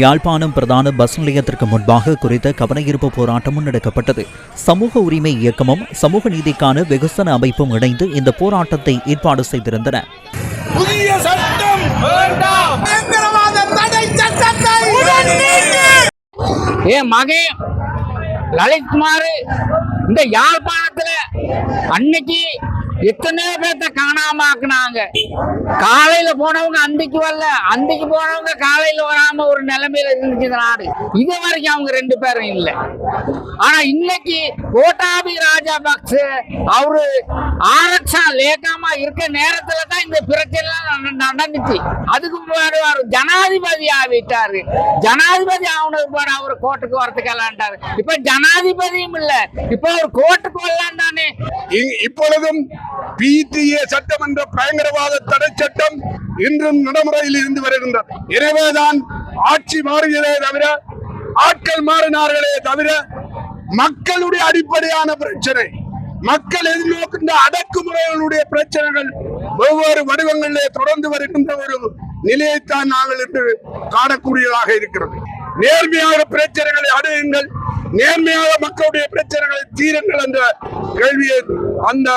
யாழ்ப்பாணம் பிரதான பஸ் நிலையத்திற்கு முன்பாக குறித்த கவனஈர்ப்பு போராட்டம் முன்னெடுக்கப்பட்டது. சமூக உரிமை இயக்கமும் சமூக நீதிக்கான வெகுசன அமைப்பும் இணைந்து இந்த போராட்டத்தை ஏற்பாடு செய்திருந்தன. புதிய சட்டம் வேண்டாம், பயங்கரவாத தடை சட்டத்தை மகே லலித்குமார் இந்த யாழ்ப்பாணத்துல அன்னைக்கு எத்தனையோ பேர்த்த காணாம ஆக்குனாங்க. காலையில போனவங்க அந்திக்கு வரல, அந்திக்கு போனவங்க காலையில வராம ஒரு நிலைமையில இருந்துச்சு நாடு. இது வரைக்கும் அவங்க 2 பேரும் இல்லை. ஆனா இன்னைக்கு கோட்டாபி ராஜபக்ச அவரு ஆரட்சா லேக்காமா இருக்க நேரத்துல தான் இந்த பிரச்சனை நடந்துச்சு. அதுக்கு முன்னாடி அவர் ஜனாதிபதி ஆகிட்டாரு. ஜனாதிபதி ஆகுனதுக்கு முன்னாடி அவர் கோர்ட்டுக்கு வரத்துக்கு விளாண்டாரு. இப்ப ஜனாதிபதியும் இல்ல, இப்ப அவர் கோர்ட்டுக்கு வரலாம் தானே. இப்பொழுதும் PTA சட்டமன்ற பயங்கரவாத தடை சட்டம் இன்றும் நடைமுறையில் இருந்து வருகின்றது. எனவேதான் ஆட்சி மாறுகிறதே தவிர, ஆட்கள் மாறினார்களே தவிர, மக்களுடைய அடிப்படையான பிரச்சனை, மக்கள் எதிர்நோக்கின்ற அடக்குமுறைகளுடைய பிரச்சனைகள் ஒவ்வொரு வடிவங்களிலே தொடர்ந்து வருகின்ற ஒரு நிலையைத்தான் நாங்கள் இன்று காணக்கூடியதாக இருக்கிறது. நேர்மையாக பிரச்சனைகளை அடையுங்கள், நேர்மையாக மக்களுடைய பிரச்சனைகளை தீருங்கள் என்ற கேள்வியை, அந்த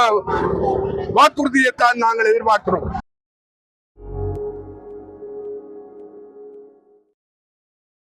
வாக்குறுதியைத்தான் நாங்கள் எதிர்பார்க்கிறோம்.